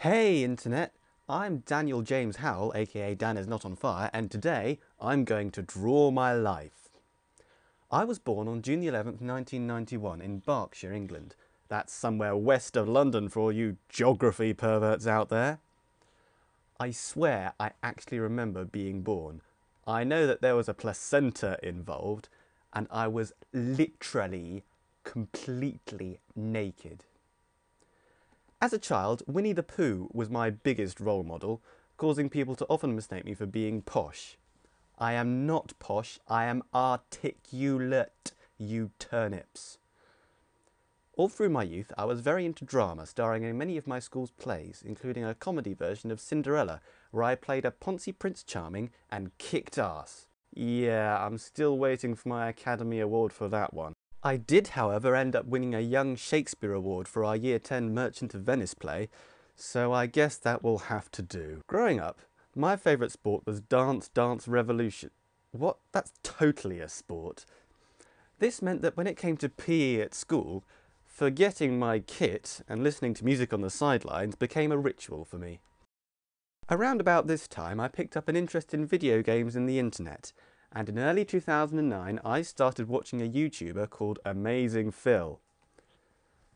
Hey Internet, I'm Daniel James Howell, aka danisnotonfire, and today I'm going to draw my life. I was born on June 11th, 1991 in Berkshire, England. That's somewhere west of London for all you geography perverts out there. I swear I actually remember being born. I know that there was a placenta involved, and I was literally completely naked. As a child, Winnie the Pooh was my biggest role model, causing people to often mistake me for being posh. I am not posh, I am articulate, you turnips. All through my youth, I was very into drama, starring in many of my school's plays, including a comedy version of Cinderella, where I played a Ponzi Prince Charming and kicked ass. Yeah, I'm still waiting for my Academy Award for that one. I did, however, end up winning a Young Shakespeare Award for our Year 10 Merchant of Venice play, so I guess that will have to do. Growing up, my favourite sport was Dance Dance Revolution. What? That's totally a sport. This meant that when it came to PE at school, forgetting my kit and listening to music on the sidelines became a ritual for me. Around about this time, I picked up an interest in video games and the internet. And in early 2009, I started watching a YouTuber called Amazing Phil.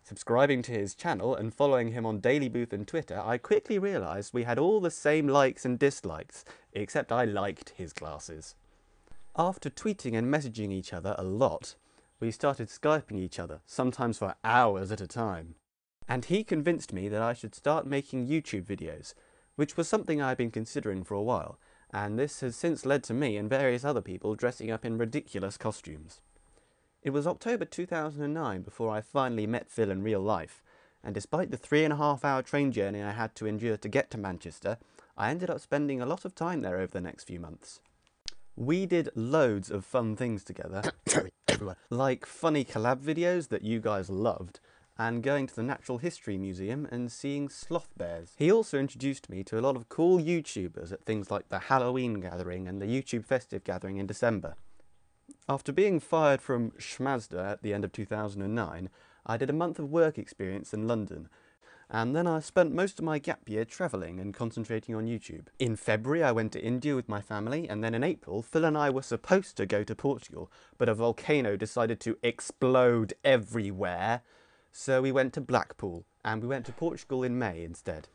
Subscribing to his channel and following him on Daily Booth and Twitter, I quickly realised we had all the same likes and dislikes, except I liked his glasses. After tweeting and messaging each other a lot, we started Skyping each other, sometimes for hours at a time. And he convinced me that I should start making YouTube videos, which was something I had been considering for a while. And this has since led to me and various other people dressing up in ridiculous costumes. It was October 2009 before I finally met Phil in real life, and despite the 3.5-hour train journey I had to endure to get to Manchester, I ended up spending a lot of time there over the next few months. We did loads of fun things together, like funny collab videos that you guys loved, and going to the Natural History Museum and seeing sloth bears. He also introduced me to a lot of cool YouTubers at things like the Halloween Gathering and the YouTube Festive Gathering in December. After being fired from Schmazda at the end of 2009, I did a month of work experience in London, and then I spent most of my gap year travelling and concentrating on YouTube. In February I went to India with my family, and then in April Phil and I were supposed to go to Portugal, but a volcano decided to explode everywhere. So we went to Blackpool, and we went to Portugal in May instead.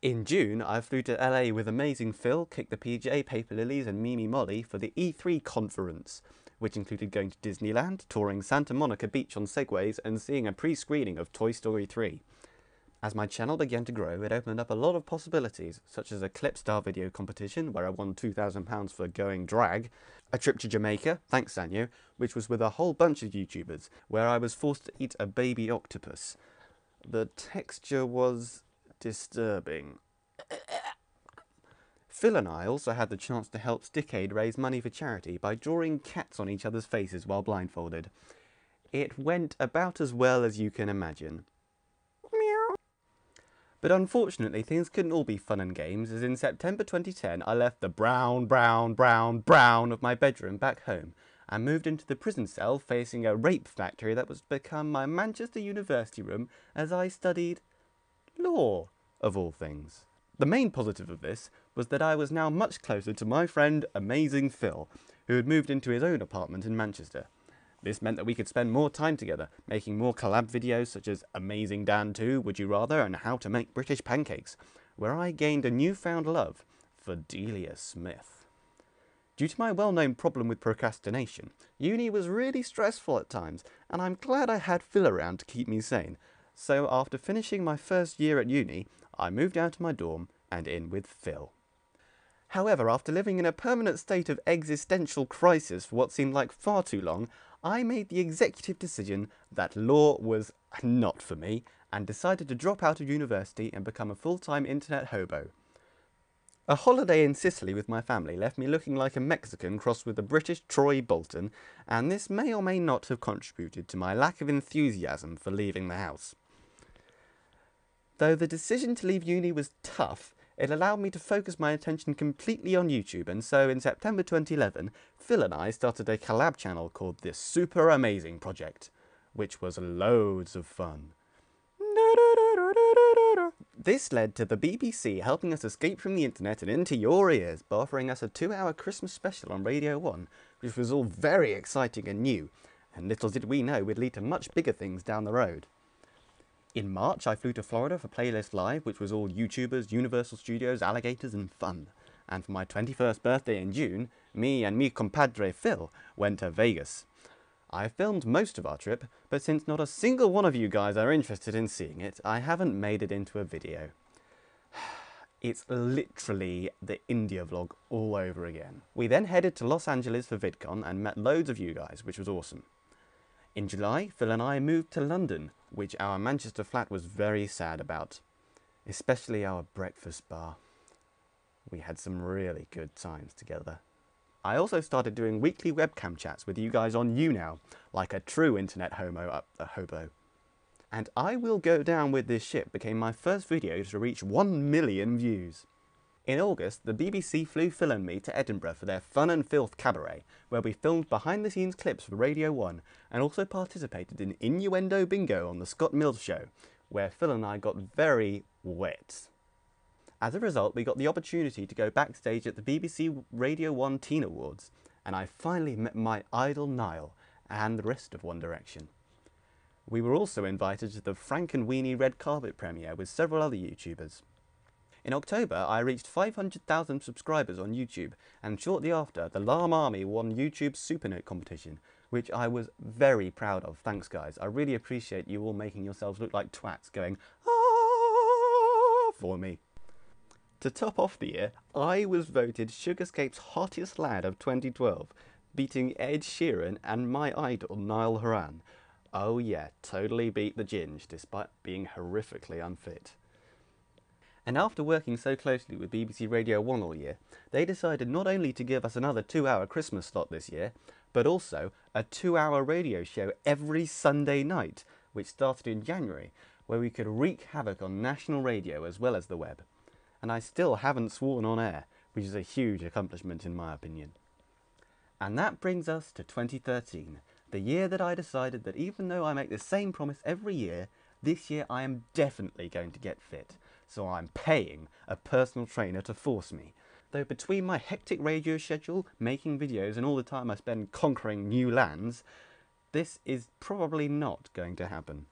In June, I flew to LA with Amazing Phil, Kick the PJ, Paper Lilies and Mimi Molly for the E3 conference, which included going to Disneyland, touring Santa Monica Beach on Segways and seeing a pre-screening of Toy Story 3. As my channel began to grow, it opened up a lot of possibilities, such as a Clipstar video competition where I won £2,000 for going drag, a trip to Jamaica, thanks Sanyo, which was with a whole bunch of YouTubers, where I was forced to eat a baby octopus. The texture was disturbing. Phil and I also had the chance to help Stickade raise money for charity by drawing cats on each other's faces while blindfolded. It went about as well as you can imagine. But unfortunately, things couldn't all be fun and games, as in September 2010 I left the brown of my bedroom back home and moved into the prison cell facing a rape factory that was to become my Manchester University room as I studied law, of all things. The main positive of this was that I was now much closer to my friend Amazing Phil, who had moved into his own apartment in Manchester. This meant that we could spend more time together, making more collab videos such as Amazing Dan 2, Would You Rather, and How to Make British Pancakes, where I gained a newfound love for Delia Smith. Due to my well-known problem with procrastination, uni was really stressful at times, and I'm glad I had Phil around to keep me sane. So after finishing my first year at uni, I moved out of my dorm and in with Phil. However, after living in a permanent state of existential crisis for what seemed like far too long, I made the executive decision that law was not for me and decided to drop out of university and become a full-time internet hobo. A holiday in Sicily with my family left me looking like a Mexican crossed with a British Troy Bolton, and this may or may not have contributed to my lack of enthusiasm for leaving the house. Though the decision to leave uni was tough, it allowed me to focus my attention completely on YouTube, and so in September 2011, Phil and I started a collab channel called The Super Amazing Project, which was loads of fun. This led to the BBC helping us escape from the internet and into your ears by offering us a 2-hour Christmas special on Radio 1, which was all very exciting and new, and little did we know would lead to much bigger things down the road. In March, I flew to Florida for Playlist Live, which was all YouTubers, Universal Studios, alligators and fun. And for my 21st birthday in June, me and mi compadre Phil went to Vegas. I filmed most of our trip, but since not a single one of you guys are interested in seeing it, I haven't made it into a video. It's literally the India vlog all over again. We then headed to Los Angeles for VidCon and met loads of you guys, which was awesome. In July, Phil and I moved to London, which our Manchester flat was very sad about, especially our breakfast bar. We had some really good times together. I also started doing weekly webcam chats with you guys on YouNow, like a true internet hobo. And I Will Go Down With This Ship became my first video to reach 1 million views. In August, the BBC flew Phil and me to Edinburgh for their Fun and Filth cabaret, where we filmed behind-the-scenes clips for Radio 1 and also participated in Innuendo Bingo on the Scott Mills Show, where Phil and I got very wet. As a result, we got the opportunity to go backstage at the BBC Radio 1 Teen Awards, and I finally met my idol Niall and the rest of One Direction. We were also invited to the Frank and Weenie red carpet premiere with several other YouTubers. In October, I reached 500,000 subscribers on YouTube, and shortly after, the Llama Army won YouTube's Supernote competition, which I was very proud of. Thanks, guys. I really appreciate you all making yourselves look like twats going, "Ah," for me. To top off the year, I was voted Sugarscape's hottest lad of 2012, beating Ed Sheeran and my idol Niall Horan. Oh yeah, totally beat the Ginge, despite being horrifically unfit. And after working so closely with BBC Radio 1 all year, they decided not only to give us another 2-hour Christmas slot this year, but also a 2-hour radio show every Sunday night, which started in January, where we could wreak havoc on national radio as well as the web. And I still haven't sworn on air, which is a huge accomplishment in my opinion. And that brings us to 2013, the year that I decided that even though I make the same promise every year, this year I am definitely going to get fit. So I'm paying a personal trainer to force me. Though between my hectic radio schedule, making videos and all the time I spend conquering new lands, this is probably not going to happen.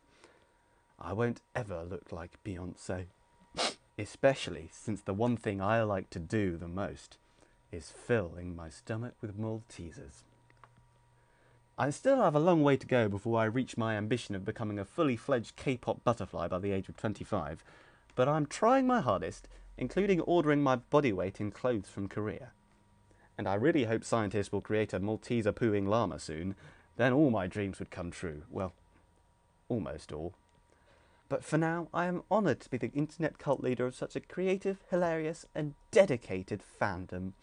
I won't ever look like Beyonce. Especially since the one thing I like to do the most is filling my stomach with Maltesers. I still have a long way to go before I reach my ambition of becoming a fully fledged K-pop butterfly by the age of 25, but I'm trying my hardest, including ordering my body weight in clothes from Korea. And I really hope scientists will create a Malteser pooing llama soon, then all my dreams would come true. Well, almost all. But for now, I am honoured to be the internet cult leader of such a creative, hilarious and dedicated fandom.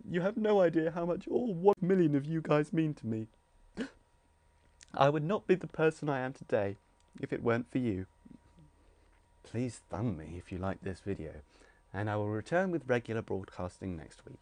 You have no idea how much all 1 million of you guys mean to me. I would not be the person I am today if it weren't for you. Please thumb me if you like this video, and I will return with regular broadcasting next week.